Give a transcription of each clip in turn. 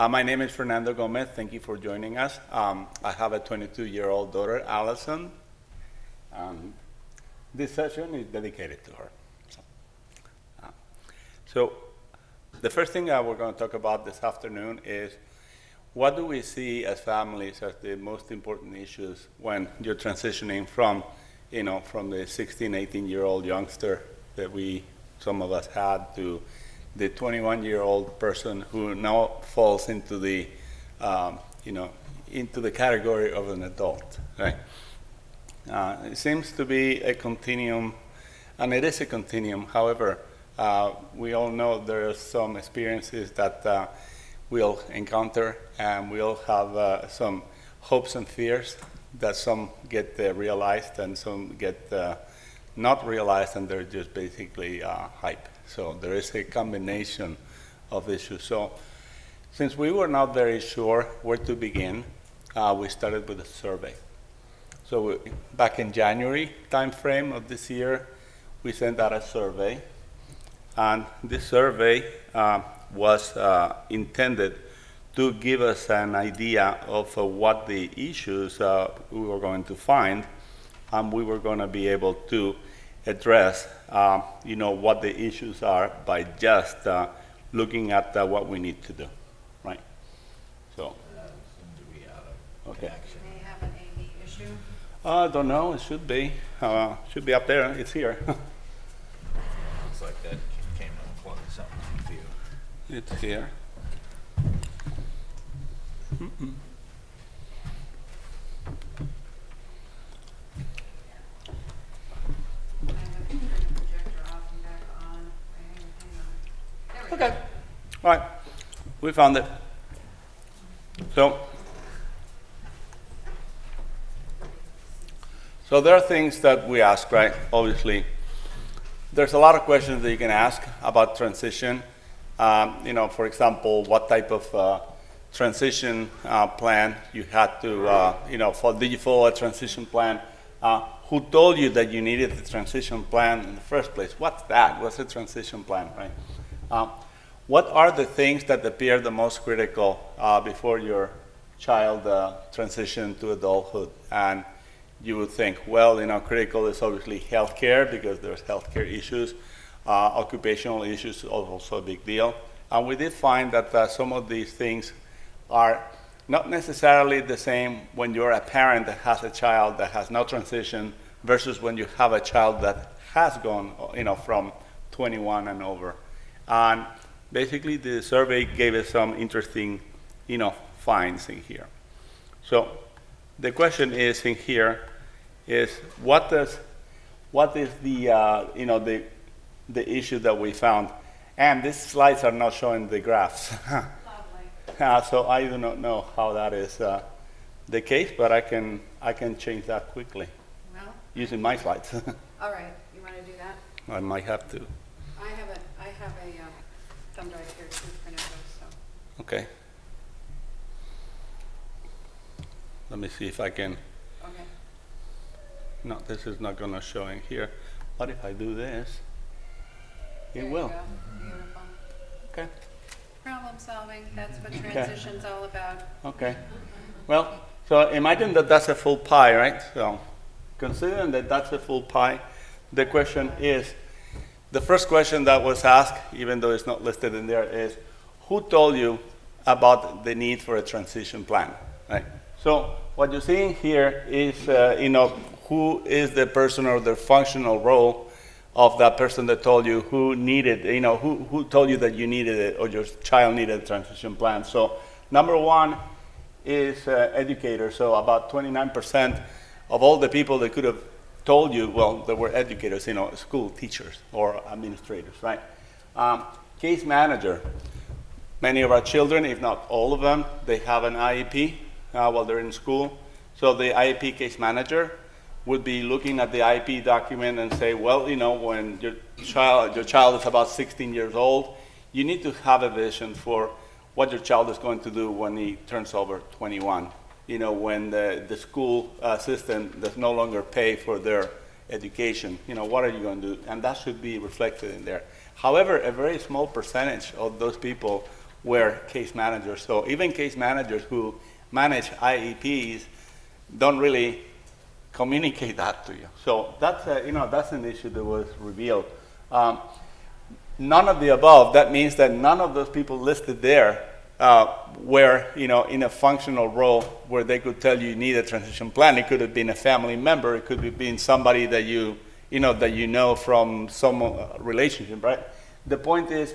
My name is Fernando Gomez. Thank you for joining us. I have a 22-year-old daughter, Allison. This session is dedicated to her. So the first thing that we're going to talk about this afternoon is what do we see as families as the most important issues when you're transitioning from, from the 16, 18-year-old youngster that some of us had to the 21-year-old person who now falls into the, into the category of an adult, right? It seems to be a continuum, and it is a continuum. However, we all know there are some experiences that we'll encounter, and we'll have some hopes and fears that some get realized and some get not realized, and they're just basically hype. So there is a combination of issues. So since we were not very sure where to begin, we started with a survey. So back in January timeframe of this year, we sent out a survey. And this survey was intended to give us an idea of what the issues we were going to find, and we were going to be able to address, what the issues are by just looking at what we need to do, right? So, okay. May have an AV issue. I don't know. It should be. Should be up there. It's here. Looks like that came unplugged something for you. It's here. Okay. All right. We found it. So there are things that we ask, right? Obviously, there's a lot of questions that you can ask about transition. For example, what type of transition plan you had to, did you follow a transition plan? Who told you that you needed the transition plan in the first place? What's that? What's a transition plan, right? What are the things that appear the most critical before your child transition to adulthood? And you would think, well, critical is obviously healthcare because there's healthcare issues. Occupational issues are also a big deal. And we did find that some of these things are not necessarily the same when you're a parent that has a child that has no transition versus when you have a child that has gone, from 21 and over. And basically, the survey gave us some interesting, finds in here. So the question is in here is what is the the issue that we found? And these slides are not showing the graphs. So I do not know how that is the case, but I can change that quickly. Well, using my slides. all right. You want to do that? I might have to. I have a thumb drive here too, Fernando. So. Okay. Let me see if I can. Okay. No, this is not going to show in here. But if I do this, it There will. You go. Beautiful. Okay. Problem solving. That's what transition's all about. Okay. Well, so imagine that that's a full pie, right? So considering that that's a full pie, the question is, the first question that was asked, even though it's not listed in there, is who told you about the need for a transition plan, right? So what you're seeing here is, who is the person or the functional role of that person that told you who needed, who told you that you needed it or your child needed a transition plan. So number one is educators. So about 29% of all the people that could have told you, well, there were educators, school teachers or administrators, right? Case manager. Many of our children, if not all of them, they have an IEP while they're in school. So the IEP case manager would be looking at the IEP document and say, well, when your child is about 16 years old, you need to have a vision for what your child is going to do when he turns over 21. When the school system does no longer pay for their education, what are you going to do? And that should be reflected in there. However, a very small percentage of those people were case managers. So even case managers who manage IEPs don't really communicate that to you. So that's that's an issue that was revealed. None of the above. That means that none of those people listed there were in a functional role where they could tell you need a transition plan. It could have been a family member. It could have been somebody that you know from some relationship, right? The point is,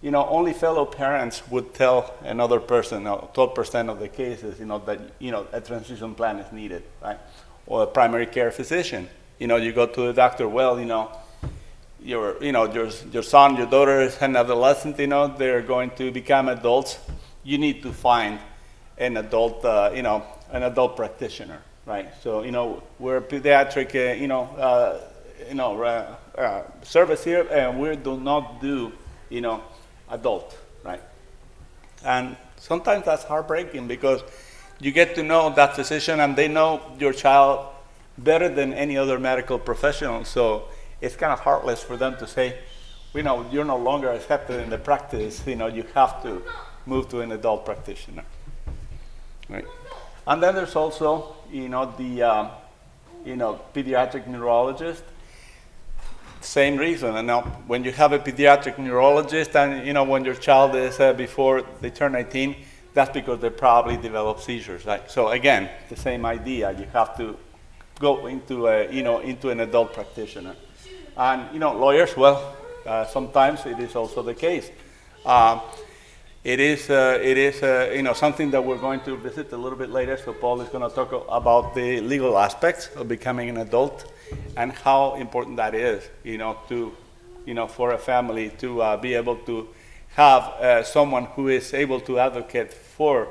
only fellow parents would tell another person. 12% of the cases, that a transition plan is needed, right? Or a primary care physician. You go to the doctor. Well, your son, your daughter is an adolescent. They're going to become adults. You need to find an adult, an adult practitioner, right? So, we're a pediatric, service here, and we do not do, adult, right? And sometimes that's heartbreaking because you get to know that physician and they know your child better than any other medical professional. So it's kind of heartless for them to say, you're no longer accepted in the practice. You have to move to an adult practitioner, right? And then there's also, the pediatric neurologist. Same reason. And now, when you have a pediatric neurologist, and when your child is before they turn 18, that's because they probably develop seizures, right? So again, the same idea. You have to go into into an adult practitioner. And lawyers, well, sometimes it is also the case. It is something that we're going to visit a little bit later. So Paul is going to talk about the legal aspects of becoming an adult and how important that is, for a family to be able to have someone who is able to advocate for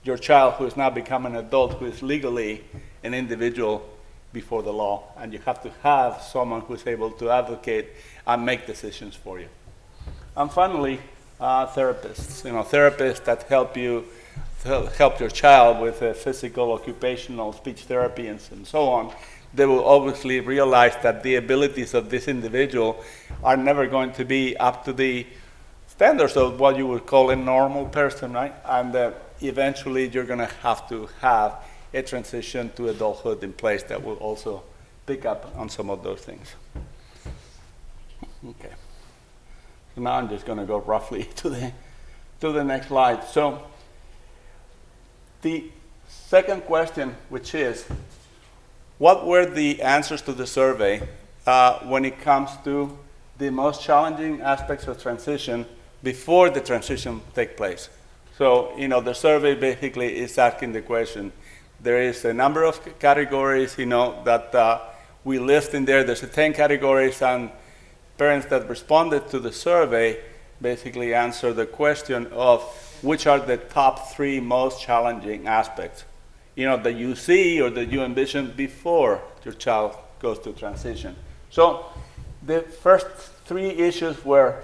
your child who is now becoming an adult, who is legally an individual before the law, and you have to have someone who is able to advocate and make decisions for you. And finally, therapists. Therapists that help your child with physical, occupational, speech therapy, and so on. They will obviously realize that the abilities of this individual are never going to be up to the standards of what you would call a normal person, right? And eventually you're going to have a transition to adulthood in place that will also pick up on some of those things. Okay. So now I'm just going to go roughly to the next slide. So the second question, which is, what were the answers to the survey when it comes to the most challenging aspects of transition before the transition take place? So, the survey basically is asking the question. There is a number of categories, that we list in there. There's 10 categories, and parents that responded to the survey basically answer the question of which are the top 3 most challenging aspects, that you see or that you envision before your child goes to transition. So the first 3 issues were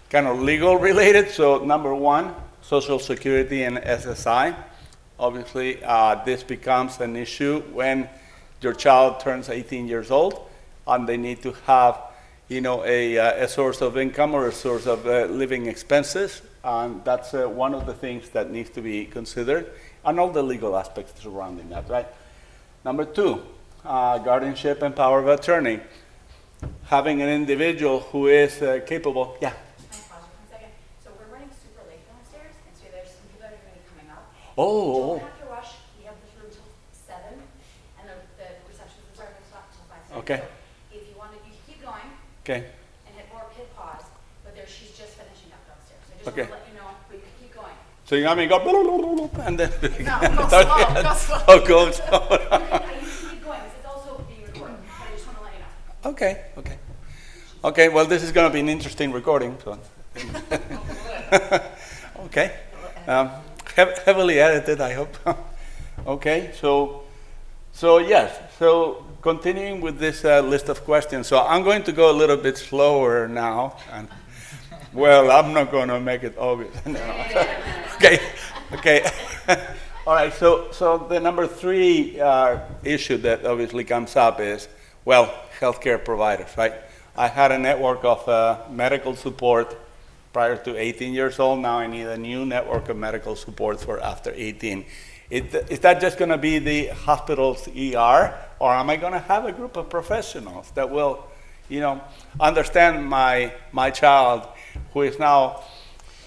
kind of legal related. So number 1, Social Security and SSI. Obviously, this becomes an issue when your child turns 18 years old and they need to have a source of income or a source of living expenses. And that's one of the things that needs to be considered, and all the legal aspects surrounding that, right? Number 2, guardianship and power of attorney. Having an individual who is capable, yeah? Can I pause for 1 second? So we're running super late downstairs, and so there's some people that are going to be coming up. Oh. Don't have to rush. We have this room till 7, and the receptionist is going to stop till 5:30. Okay. So if you want to, you can keep going. Okay. And hit pause, but she's just finishing up downstairs. So just Okay. want to let you know, but you can keep going. So you want me to go, and then... No, go slow, go slow. Oh, go slow. You can keep going, because it's also being recorded, but I just want to let you know. Okay, well, this is going to be an interesting recording. So. Okay. Heavily edited, I hope. Okay, so yes. So continuing with this list of questions. So I'm going to go a little bit slower now. And, well, I'm not going to make it obvious. Okay. All right, so the number 3 issue that obviously comes up is, well, healthcare providers, right? I had a network of medical support prior to 18 years old. Now I need a new network of medical support for after 18. Is that just going to be the hospital's ER, or am I going to have a group of professionals that will, understand my child, who is now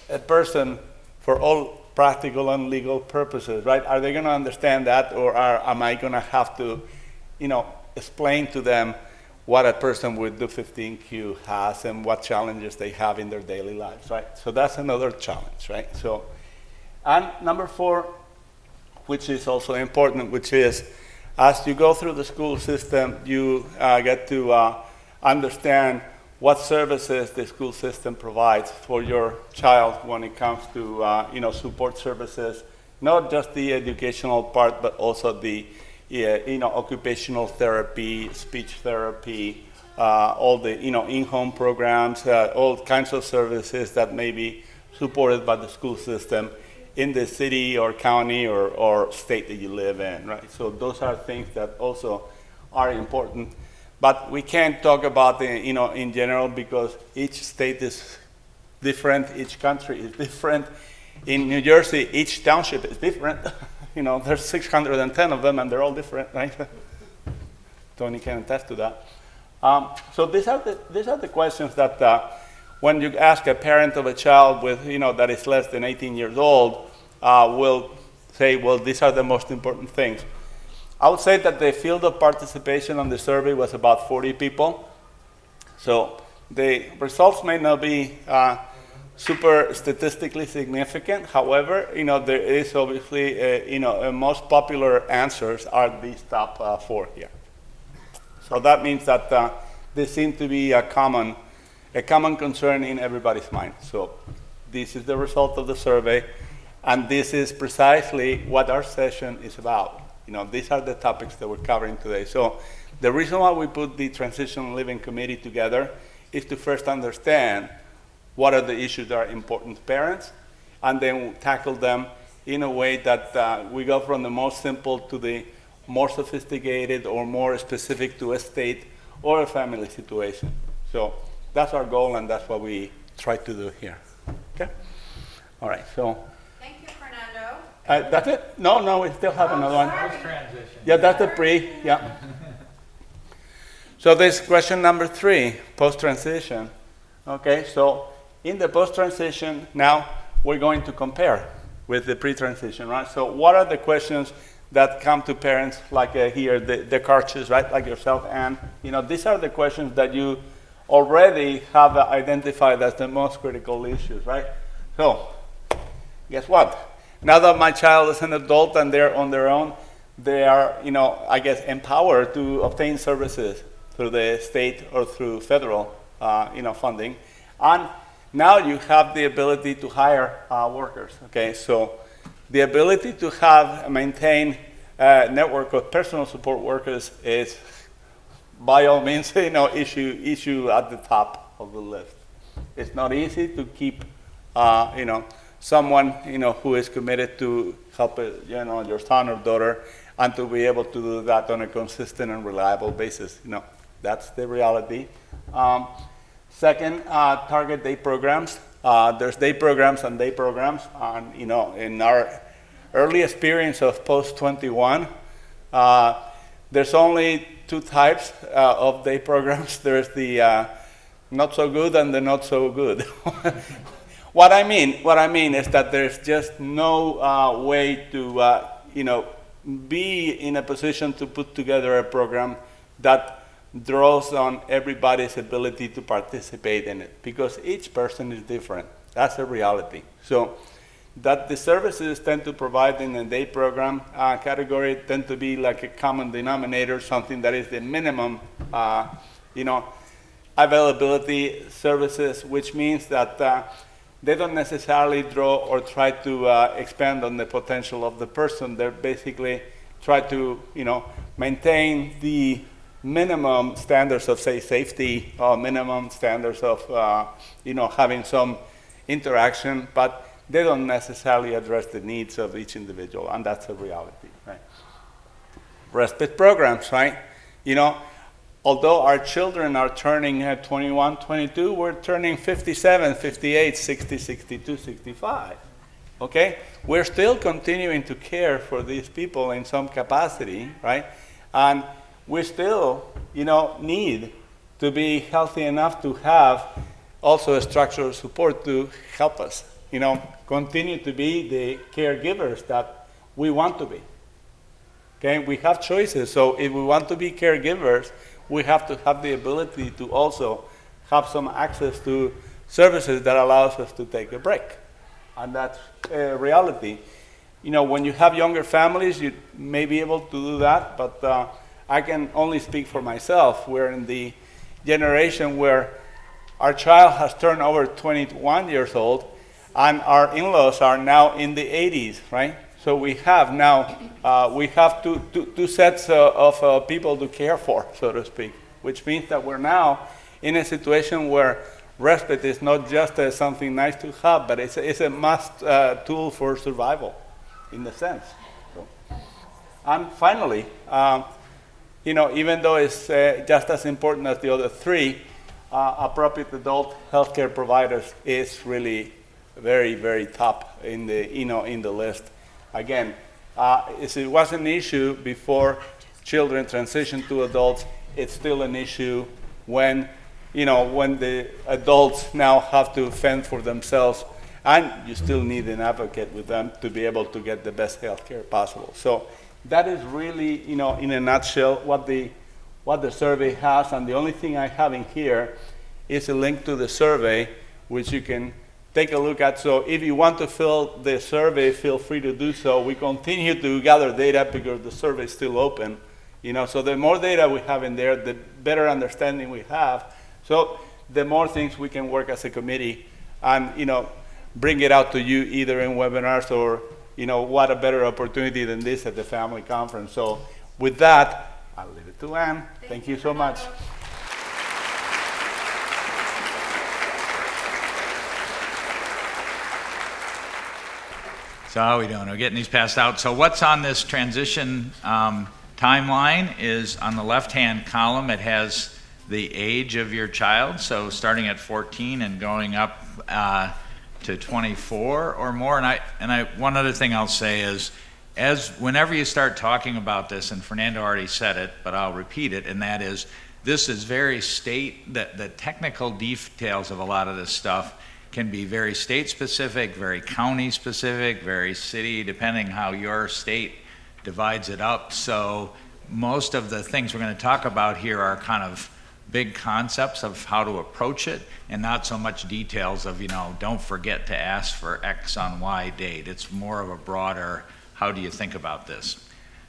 a person for all practical and legal purposes, right? Are they going to understand that, or am I going to have to, explain to them what a person with D15Q has and what challenges they have in their daily lives, right? So that's another challenge, right? So, and number 4, which is also important, which is as you go through the school system, you get to understand what services the school system provides for your child when it comes to support services, not just the educational part, but also the occupational therapy, speech therapy, all the in-home programs, all kinds of services that may be supported by the school system in the city or county or state that you live in, right? So those are things that also are important. But we can't talk about in general, because each state is different, each country is different. In New Jersey, each township is different. There's 610 of them, and they're all different, right? Tony can attest to that. So these are the questions that when you ask a parent of a child with that is less than 18 years old, will say, well, these are the most important things. I would say that the field of participation on the survey was about 40 people. So the results may not be super statistically significant. However, there is obviously, most popular answers are these top 4 here. So that means that they seem to be a common concern in everybody's mind. So this is the result of the survey, and this is precisely what our session is about. These are the topics that we're covering today. So the reason why we put the Transitional Living Committee together is to first understand what are the issues that are important to parents, and then tackle them in a way that we go from the most simple to the more sophisticated or more specific to a state or a family situation. So that's our goal, and that's what we try to do here. Okay? All right, so. Thank you, Fernando. That's it? No, we still have another one. Post-transition. Yeah, that's the yeah. So this question number 3, post-transition. Okay, so in the post-transition, now we're going to compare with the pre-transition, right? So what are the questions that come to parents like here, the Karches, right, like yourself, and these are the questions that you already have identified as the most critical issues, right? So guess what? Now that my child is an adult and they're on their own, they are, I guess, empowered to obtain services through the state or through federal, funding. And now you have the ability to hire workers, okay? So the ability to maintain a network of personal support workers is, by all means, issue at the top of the list. It's not easy to keep, someone, who is committed to help, your son or daughter, and to be able to do that on a consistent and reliable basis. That's the reality. Second, target day programs. There's day programs and day programs. And, in our early experience of post-21, there's only 2 types of day programs. There's the not so good and the not so good. What I mean is that there's just no way to, be in a position to put together a program that draws on everybody's ability to participate in it, because each person is different. That's a reality. So that the services tend to provide in the day program category tend to be like a common denominator, something that is the minimum, availability services, which means that they don't necessarily draw or try to expand on the potential of the person. They basically try to, maintain the minimum standards of, say, safety, minimum standards of, having some interaction, but they don't necessarily address the needs of each individual, and that's a reality, right? Respite programs, right? although our children are turning 21, 22, we're turning 57, 58, 60, 62, 65. Okay? We're still continuing to care for these people in some capacity, right? And we still, need to be healthy enough to have also a structural support to help us, continue to be the caregivers that we want to be. Okay? We have choices, so if we want to be caregivers, we have to have the ability to also have some access to services that allows us to take a break. And that's a reality. When you have younger families, you may be able to do that, but I can only speak for myself. We're in the generation where our child has turned over 21 years old, and our in-laws are now in the 80s, right? So we have now, two sets of people to care for, so to speak, which means that we're now in a situation where respite is not just something nice to have, but it's a must tool for survival, in a sense. So. And finally, even though it's just as important as the other three, appropriate adult healthcare providers is really very, very top in the list. Again, it was an issue before children transition to adults. It's still an issue when the adults now have to fend for themselves, and you still need an advocate with them to be able to get the best health care possible. So that is really, in a nutshell, what the survey has. And the only thing I have in here is a link to the survey, which you can take a look at. So if you want to fill the survey, feel free to do so. We continue to gather data because the survey is still open. So the more data we have in there, the better understanding we have. So the more things we can work as a committee and, bring it out to you either in webinars or, what a better opportunity than this at the family conference. So with that, I'll leave it to Ann. Thank you so much. So how are we doing? We're getting these passed out. So what's on this transition timeline is on the left-hand column, it has the age of your child. So starting at 14 and going up to 24 or more. And one other thing I'll say is, whenever you start talking about this, and Fernando already said it, but I'll repeat it, and that is, this is very the technical details of a lot of this stuff can be very state specific, very county specific, very city, depending how your state divides it up. So most of the things we're going to talk about here are kind of big concepts of how to approach it, and not so much details of, don't forget to ask for X on Y date. It's more of a broader, how do you think about this?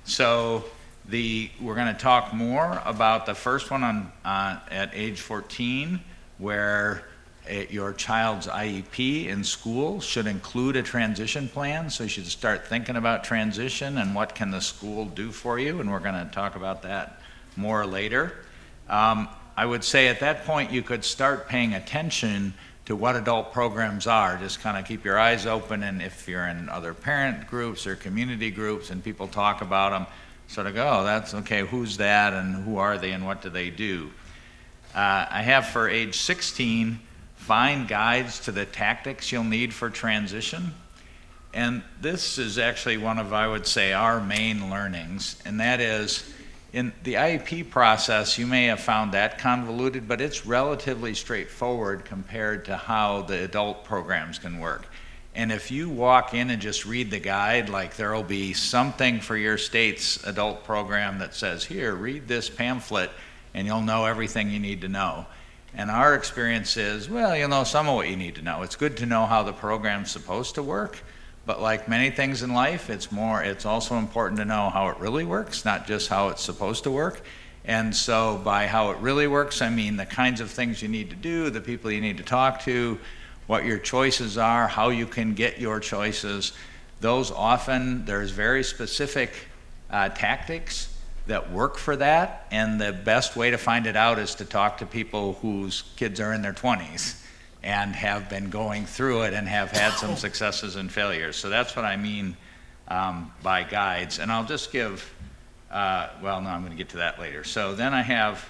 So we're going to talk more about the first one at age 14, where your child's IEP in school should include a transition plan. So you should start thinking about transition and what can the school do for you, and we're going to talk about that more later. I would say at that point you could start paying attention to what adult programs are. Just kind of keep your eyes open, and if you're in other parent groups or community groups and people talk about them, sort of go, oh, that's okay, who's that and who are they and what do they do? I have for age 16, find guides to the tactics you'll need for transition. And this is actually one of, I would say, our main learnings, and that is, in the IEP process, you may have found that convoluted, but it's relatively straightforward compared to how the adult programs can work. And if you walk in and just read the guide, like there'll be something for your state's adult program that says, here, read this pamphlet, and you'll know everything you need to know. And our experience is, well, you'll know some of what you need to know. It's good to know how the program's supposed to work, but like many things in life, it's also important to know how it really works, not just how it's supposed to work. And so by how it really works, I mean the kinds of things you need to do, the people you need to talk to, what your choices are, how you can get your choices. Those often, there's very specific tactics that work for that, and the best way to find it out is to talk to people whose kids are in their 20s and have been going through it and have had some successes and failures. So that's what I mean by guides. And I'll just give, I'm going to get to that later. So then I have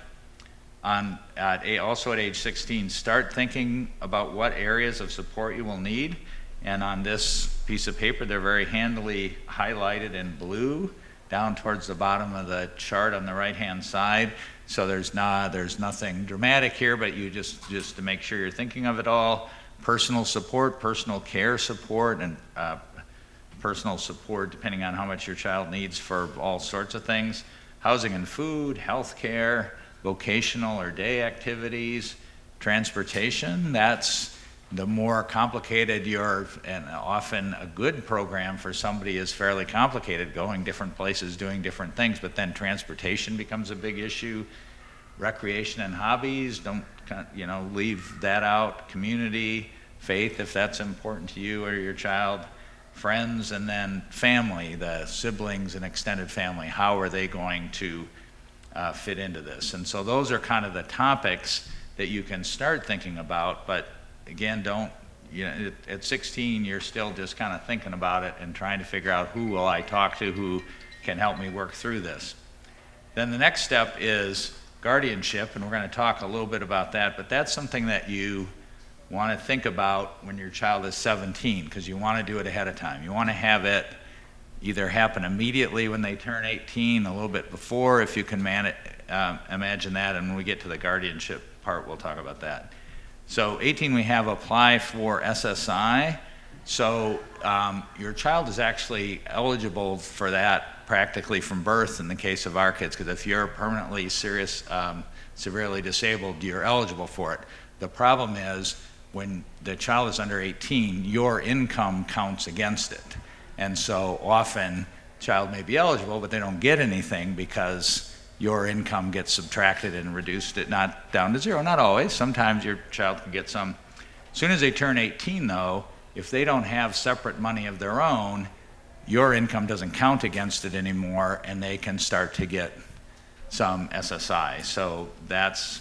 also at age 16, start thinking about what areas of support you will need. And on this piece of paper, they're very handily highlighted in blue down towards the bottom of the chart on the right-hand side. So there's nothing dramatic here, but you just to make sure you're thinking of it all. Personal support, personal care support, and personal support depending on how much your child needs for all sorts of things. Housing and food, health care, vocational or day activities, transportation. That's the more complicated and often a good program for somebody is fairly complicated, going different places, doing different things, but then transportation becomes a big issue. Recreation and hobbies, don't, leave that out. Community, faith, if that's important to you or your child, friends, and then family, the siblings and extended family. How are they going to fit into this? And so those are kind of the topics that you can start thinking about, but again, at 16, you're still just kind of thinking about it and trying to figure out who will I talk to, who can help me work through this. Then the next step is guardianship, and we're going to talk a little bit about that, but that's something that you want to think about when your child is 17, because you want to do it ahead of time. You want to have it either happen immediately when they turn 18, a little bit before, if you can imagine that, and when we get to the guardianship part, we'll talk about that. So 18, we have apply for SSI. So your child is actually eligible for that practically from birth in the case of our kids, because if you're permanently severely disabled, you're eligible for it. The problem is when the child is under 18, your income counts against it. And so often, child may be eligible, but they don't get anything because your income gets subtracted and reduced it, not down to zero, not always. Sometimes your child can get some. As soon as they turn 18, though, if they don't have separate money of their own, your income doesn't count against it anymore, and they can start to get some SSI. So that's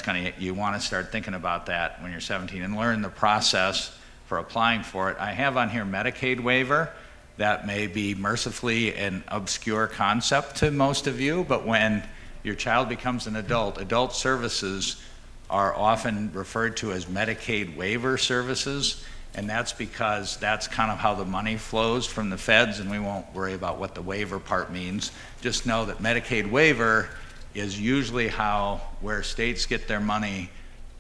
kind of, you want to start thinking about that when you're 17 and learn the process for applying for it. I have on here Medicaid waiver. That may be mercifully an obscure concept to most of you, but when your child becomes an adult services are often referred to as Medicaid waiver services, and that's because that's kind of how the money flows from the feds, and we won't worry about what the waiver part means. Just know that Medicaid waiver is usually where states get their money,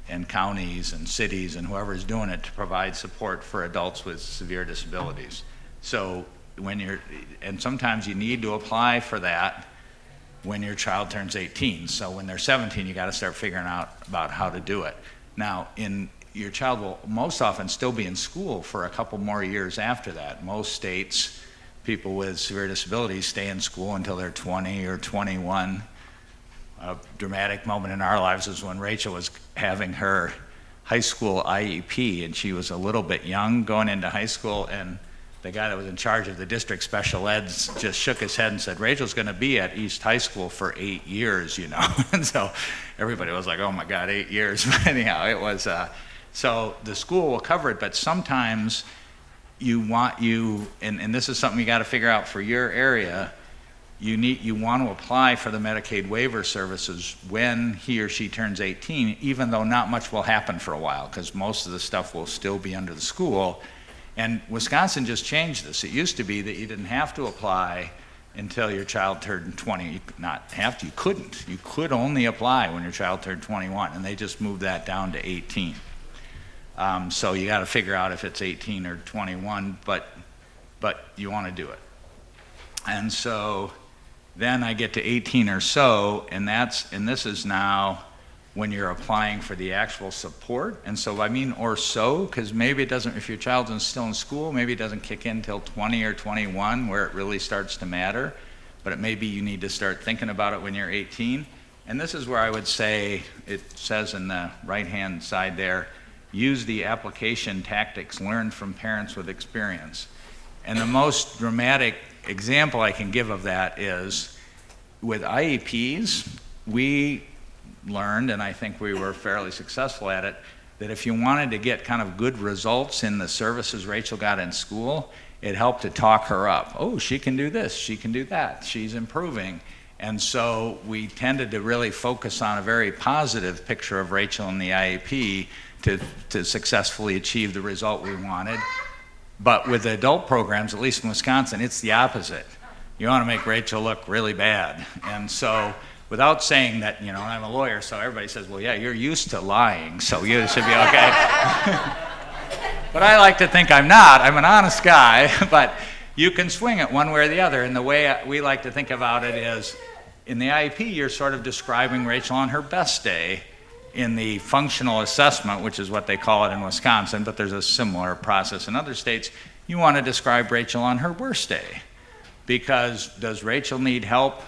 and counties and cities and whoever's doing it, to provide support for adults with severe disabilities. So and sometimes you need to apply for that when your child turns 18. So when they're 17, you got to start figuring out about how to do it. Now, your child will most often still be in school for a couple more years after that. Most states, people with severe disabilities stay in school until they're 20 or 21. A dramatic moment in our lives was when Rachel was having her high school IEP, and she was a little bit young going into high school, and the guy that was in charge of the district special eds just shook his head and said, Rachel's going to be at East High School for 8 years, And so everybody was like, oh my God, 8 years. But anyhow, it was, so the school will cover it, but sometimes and this is something you got to figure out for your area, you want to apply for the Medicaid waiver services when he or she turns 18, even though not much will happen for a while, because most of the stuff will still be under the school. And Wisconsin just changed this. It used to be that you didn't have to apply until your child turned 20. You couldn't. You could only apply when your child turned 21, and they just moved that down to 18. So you got to figure out if it's 18 or 21, but you want to do it. And so then I get to 18 or so, and this is now when you're applying for the actual support. And so I mean or so, because maybe it doesn't, if your child's still in school, maybe it doesn't kick in until 20 or 21 where it really starts to matter, but it may be you need to start thinking about it when you're 18. And this is where I would say, it says in the right-hand side there, use the application tactics learned from parents with experience. And the most dramatic example I can give of that is with IEPs, we learned, and I think we were fairly successful at it, that if you wanted to get kind of good results in the services Rachel got in school, it helped to talk her up. Oh, she can do this, she can do that, she's improving. And so we tended to really focus on a very positive picture of Rachel in the IEP to successfully achieve the result we wanted. But with the adult programs, at least in Wisconsin, it's the opposite. You want to make Rachel look really bad. And so without saying that, I'm a lawyer, so everybody says, well, yeah, you're used to lying, so you should be okay. But I like to think I'm not. I'm an honest guy, but you can swing it one way or the other. And the way we like to think about it is, in the IEP, you're sort of describing Rachel on her best day. In the functional assessment, which is what they call it in Wisconsin, but there's a similar process in other states, you want to describe Rachel on her worst day. Because does Rachel need help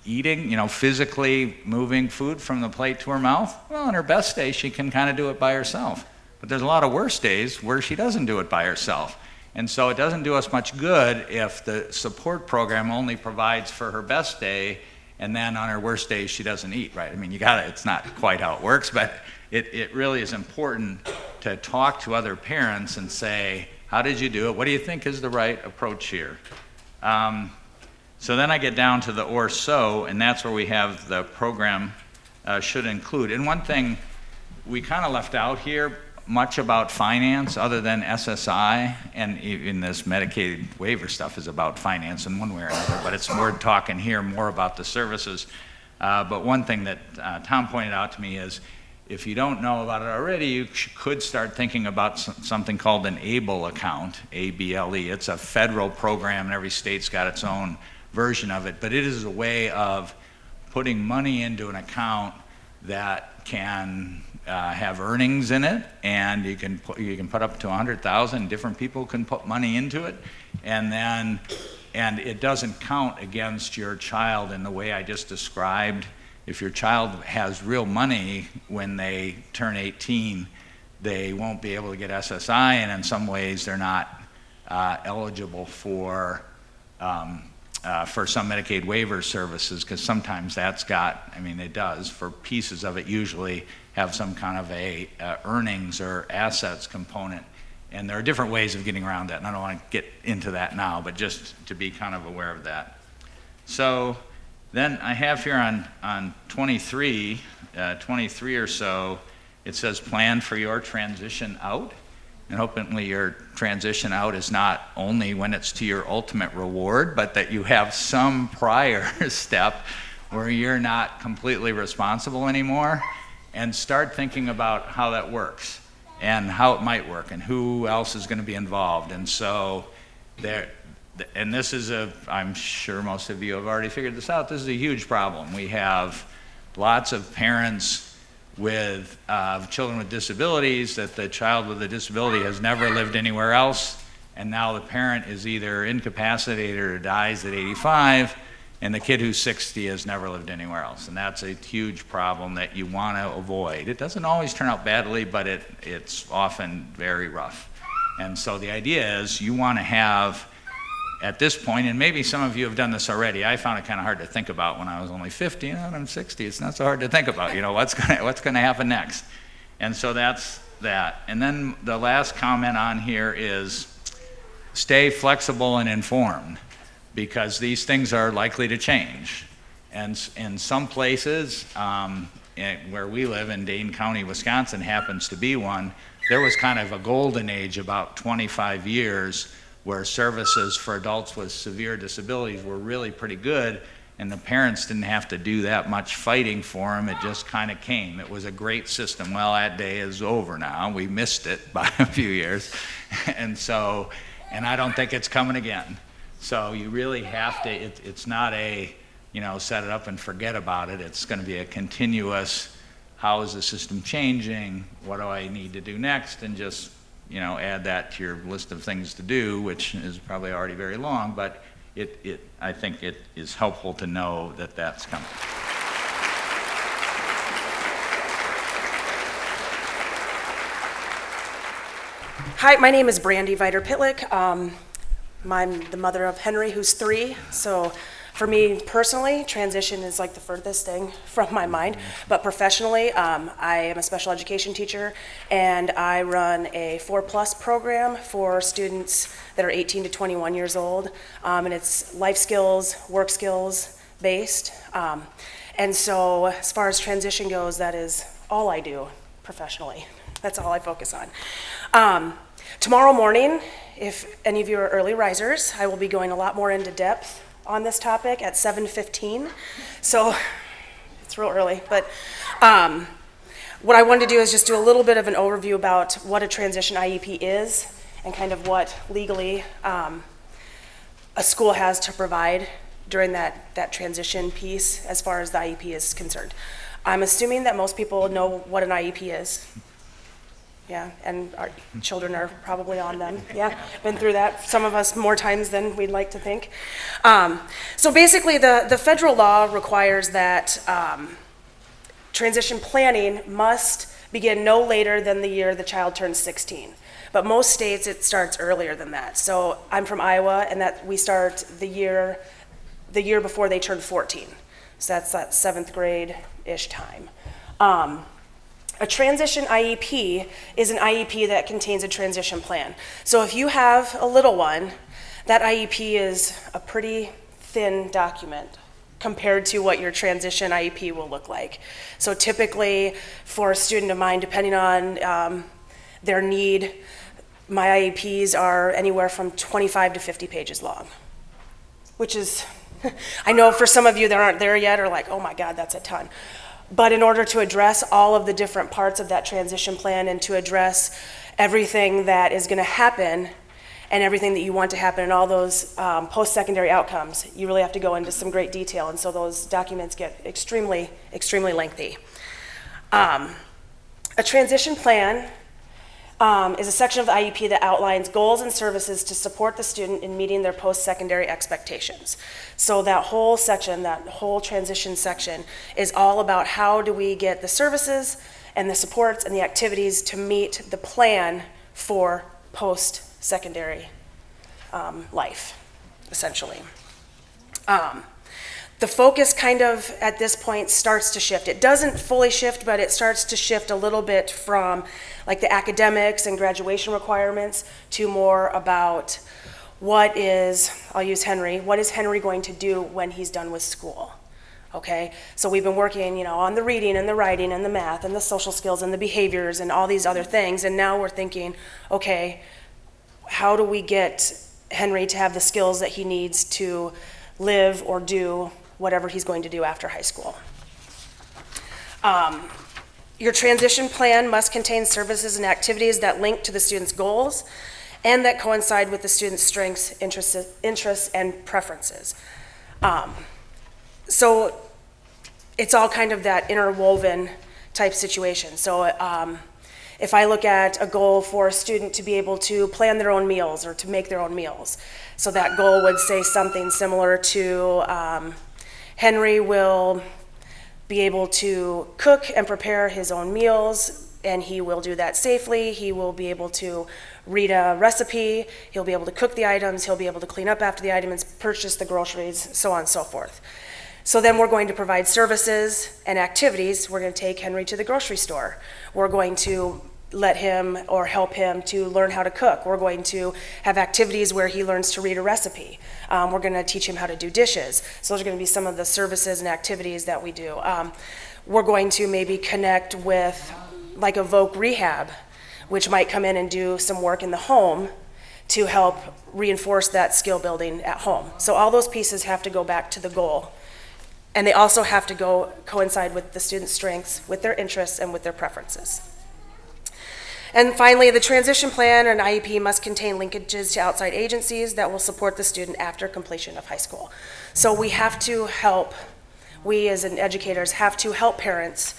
eating, physically moving food from the plate to her mouth? Well, on her best day, she can kind of do it by herself. But there's a lot of worse days where she doesn't do it by herself. And so it doesn't do us much good if the support program only provides for her best day, and then on her worst days she doesn't eat, right? I mean, it's not quite how it works, but it really is important to talk to other parents and say, how did you do it? What do you think is the right approach here? So then I get down to the or so, and that's where we have the program should include. And one thing we kind of left out here, much about finance other than SSI, and even this Medicaid waiver stuff is about finance in one way or another, but we're talking here more about the services. But one thing that Tom pointed out to me is, if you don't know about it already, you could start thinking about something called an ABLE account, A-B-L-E. It's a federal program, and every state's got its own version of it, but it is a way of putting money into an account that can have earnings in it, and you can put up to 100,000. Different people can put money into it, and it doesn't count against your child in the way I just described. If your child has real money when they turn 18, they won't be able to get SSI, and in some ways they're not eligible for some Medicaid waiver services, because sometimes it does, for pieces of it usually have some kind of a earnings or assets component. And there are different ways of getting around that, and I don't want to get into that now, but just to be kind of aware of that. So then I have here on 23 or so, it says plan for your transition out. And hopefully your transition out is not only when it's to your ultimate reward, but that you have some prior step where you're not completely responsible anymore, and start thinking about how that works and how it might work and who else is going to be involved. And so this is I'm sure most of you have already figured this out, this is a huge problem. We have lots of parents with children with disabilities, that the child with a disability has never lived anywhere else, and now the parent is either incapacitated or dies at 85, and the kid who's 60 has never lived anywhere else. And that's a huge problem that you want to avoid. It doesn't always turn out badly, but it's often very rough. And so the idea is you want to have, at this point, and maybe some of you have done this already. I found it kind of hard to think about when I was only 50. Now that I'm 60, it's not so hard to think about, what's going to happen next. And so that's that. And then the last comment on here is stay flexible and informed, because these things are likely to change. And in some places, where we live in Dane County, Wisconsin happens to be one, there was kind of a golden age about 25 years where services for adults with severe disabilities were really pretty good, and the parents didn't have to do that much fighting for them. It just kind of came. It was a great system. Well, that day is over now. We missed it by a few years. And I don't think it's coming again. So you really have to, it's not a, set it up and forget about it. It's going to be a continuous, how is the system changing? What do I need to do next? And just add that to your list of things to do, which is probably already very long, but I think it is helpful to know that that's coming. Hi, my name is Brandy Viter-Pitlick. I'm the mother of Henry, who's 3. So for me personally, transition is like the furthest thing from my mind. But professionally, I am a special education teacher, and I run a 4+ program for students that are 18 to 21 years old. And it's life skills, work skills, based. And so as far as transition goes, that is all I do professionally. That's all I focus on. Tomorrow morning, if any of you are early risers, I will be going a lot more into depth on this topic at 7:15. So it's real early, but what I wanted to do is just do a little bit of an overview about what a transition IEP is and kind of what legally a school has to provide during that transition piece as far as the IEP is concerned. I'm assuming that most people know what an IEP is. Yeah, and our children are probably on them. Yeah, been through that, some of us more times than we'd like to think. So basically, the federal law requires that transition planning must begin no later than the year the child turns 16. But most states, it starts earlier than that. So I'm from Iowa, and that we start the year before they turn 14. So that's that 7th grade-ish time. A transition IEP is an IEP that contains a transition plan. So if you have a little one, that IEP is a pretty thin document compared to what your transition IEP will look like. So typically, for a student of mine, depending on their need, my IEPs are anywhere from 25 to 50 pages long, which is, I know for some of you that aren't there yet are like, oh my God, that's a ton. But in order to address all of the different parts of that transition plan and to address everything that is gonna happen and everything that you want to happen and all those post-secondary outcomes, you really have to go into some great detail. And so those documents get extremely, extremely lengthy. A transition plan is a section of the IEP that outlines goals and services to support the student in meeting their post-secondary expectations. So that whole section, that whole transition section, is all about how do we get the services and the supports and the activities to meet the plan for post-secondary life, essentially. The focus kind of at this point starts to shift. It doesn't fully shift, but it starts to shift a little bit from like the academics and graduation requirements to more about what is, I'll use Henry, what is Henry going to do when he's done with school? Okay, so we've been working, on the reading and the writing and the math and the social skills and the behaviors and all these other things, and now we're thinking, okay, how do we get Henry to have the skills that he needs to live or do whatever he's going to do after high school? Your transition plan must contain services and activities that link to the student's goals and that coincide with the student's strengths, interests, and preferences. So it's all kind of that interwoven type situation. So if I look at a goal for a student to be able to plan their own meals or to make their own meals, so that goal would say something similar to Henry will be able to cook and prepare his own meals, and he will do that safely. He will be able to read a recipe, he'll be able to cook the items, he'll be able to clean up after the items, purchase the groceries, so on and so forth. So then we're going to provide services and activities. We're going to take Henry to the grocery store. We're going to let him or help him to learn how to cook. We're going to have activities where he learns to read a recipe. We're going to teach him how to do dishes. So those are going to be some of the services and activities that we do. We're going to maybe connect with like a voc rehab, which might come in and do some work in the home to help reinforce that skill building at home. So all those pieces have to go back to the goal. And they also have to coincide with the student's strengths, with their interests, and with their preferences. And finally, the transition plan and IEP must contain linkages to outside agencies that will support the student after completion of high school. So we have to help, we as educators have to help parents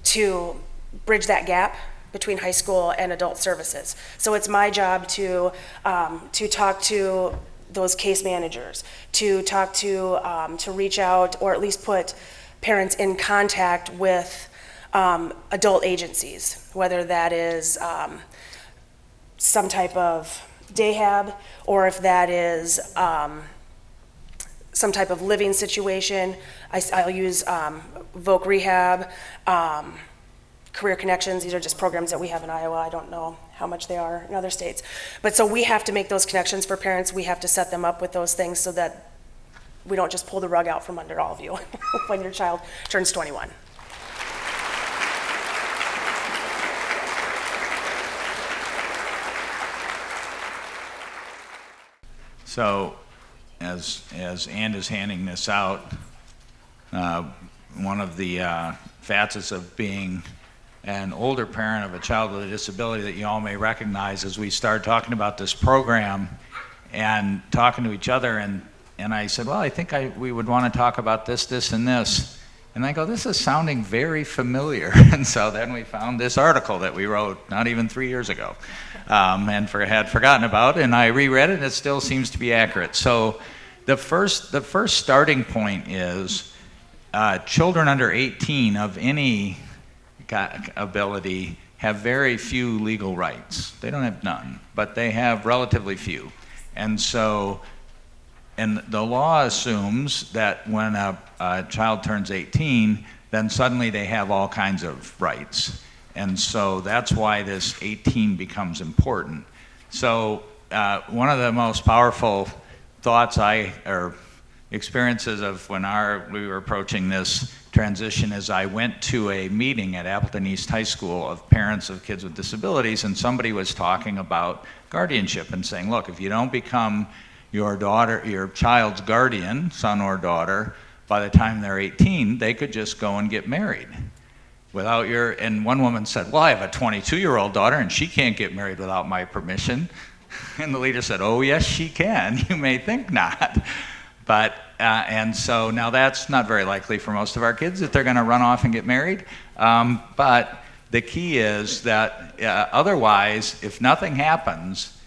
to bridge that gap between high school and adult services. So it's my job to talk to those case managers, to talk to reach out or at least put parents in contact with adult agencies, whether that is some type of dayhab or if that is some type of living situation. I'll use voc rehab, career connections. These are just programs that we have in Iowa. I don't know how much they are in other states. But so we have to make those connections for parents. We have to set them up with those things so that we don't just pull the rug out from under all of you when your child turns 21. So, as Ann is handing this out, one of the facets of being an older parent of a child with a disability that you all may recognize as we started talking about this program and talking to each other, and I said, well, I think we would want to talk about this, this, and this. And I go, this is sounding very familiar. And so then we found this article that we wrote not even 3 years ago and had forgotten about, and I reread it, and it still seems to be accurate. So the first starting point is children under 18 of any ability have very few legal rights. They don't have none, but they have relatively few. And so, and the law assumes that when a child turns 18, then suddenly they have all kinds of rights. And so that's why this 18 becomes important. So one of the most powerful thoughts or experiences of when we were approaching this transition is I went to a meeting at Appleton East High School of parents of kids with disabilities, and somebody was talking about guardianship and saying, look, if you don't become your child's guardian, son or daughter, by the time they're 18, they could just go and get married and one woman said, well, I have a 22-year-old daughter and she can't get married without my permission. And the leader said, oh, yes, she can. You may think not. But, and so now that's not very likely for most of our kids that they're going to run off and get married. But the key is that otherwise, if nothing happens,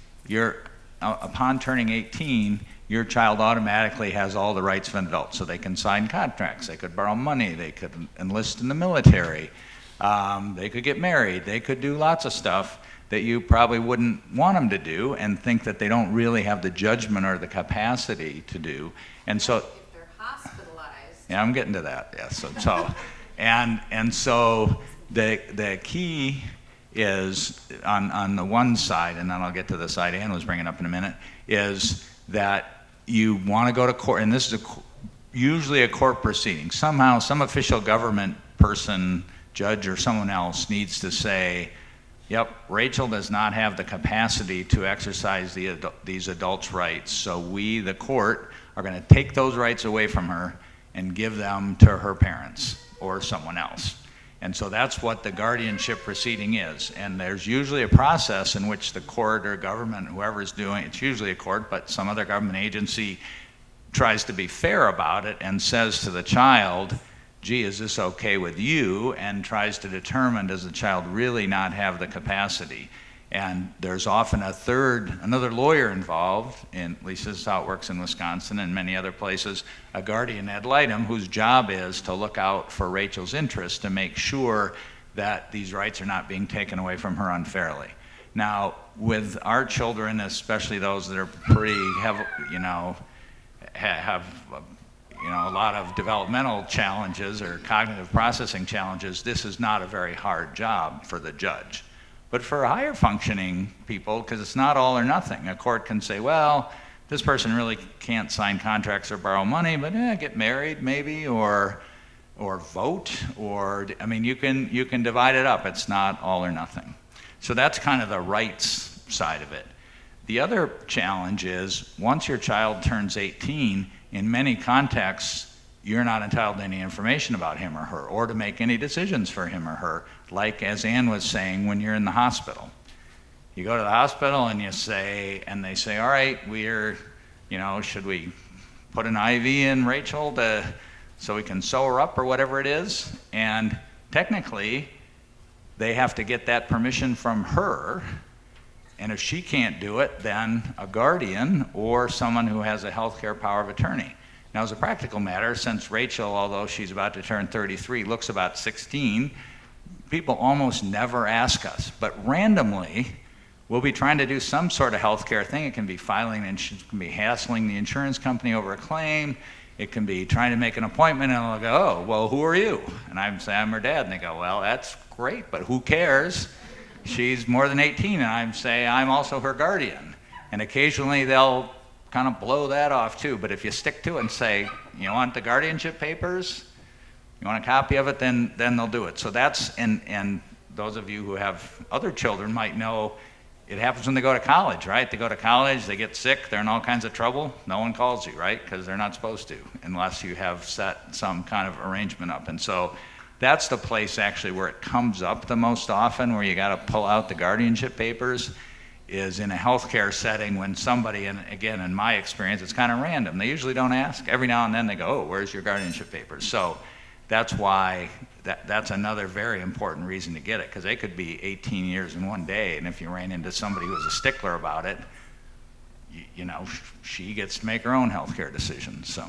upon turning 18, your child automatically has all the rights of an adult. So they can sign contracts, they could borrow money, they could enlist in the military, they could get married, they could do lots of stuff that you probably wouldn't want them to do and think that they don't really have the judgment or the capacity to do. And so, If they're hospitalized. yeah, I'm getting to that, yes. And so the key is on the one side, and then I'll get to the side Ann was bringing up in a minute, is that you want to go to court, and this is usually a court proceeding. Somehow, some official government person, judge or someone else needs to say, yep, Rachel does not have the capacity to exercise these adults' rights, so we, the court, are going to take those rights away from her and give them to her parents or someone else. And so that's what the guardianship proceeding is. And there's usually a process in which the court or government, whoever's doing it's usually a court, but some other government agency tries to be fair about it and says to the child, gee, is this okay with you? And tries to determine, does the child really not have the capacity? And there's often another lawyer involved, and at least this is how it works in Wisconsin and many other places, a guardian ad litem whose job is to look out for Rachel's interests to make sure that these rights are not being taken away from her unfairly. Now, with our children, especially those that are pretty have a lot of developmental challenges or cognitive processing challenges, this is not a very hard job for the judge. But for higher functioning people, because it's not all or nothing, a court can say, well, this person really can't sign contracts or borrow money, but get married maybe, or vote, or, I mean, you can divide it up. It's not all or nothing. So that's kind of the rights side of it. The other challenge is once your child turns 18, in many contexts, you're not entitled to any information about him or her, or to make any decisions for him or her, like as Ann was saying, when you're in the hospital. You go to the hospital and they say, all right, should we put an IV in Rachel so we can sew her up or whatever it is? And technically, they have to get that permission from her. And if she can't do it, then a guardian or someone who has a healthcare power of attorney. Now, as a practical matter, since Rachel, although she's about to turn 33, looks about 16, people almost never ask us. But randomly, we'll be trying to do some sort of healthcare thing. It can be filing, and it can be hassling the insurance company over a claim. It can be trying to make an appointment, and they'll go, oh, well, who are you? And I say, I'm her dad. And they go, well, that's great, but who cares? She's more than 18, and I say, I'm also her guardian. And occasionally they'll kind of blow that off too. But if you stick to it and say, you want the guardianship papers, you want a copy of it, then they'll do it. So that's, and those of you who have other children might know, it happens when they go to college, right? They go to college, they get sick, they're in all kinds of trouble. No one calls you, right? Because they're not supposed to, unless you have set some kind of arrangement up. And so that's the place actually where it comes up the most often, where you got to pull out the guardianship papers, is in a healthcare setting when somebody, and again, in my experience, it's kind of random. They usually don't ask. Every now and then they go, oh, where's your guardianship papers? So that's why, that's another very important reason to get it, because they could be 18 years in one day, and if you ran into somebody who was a stickler about it, you know, she gets to make her own healthcare decisions, so.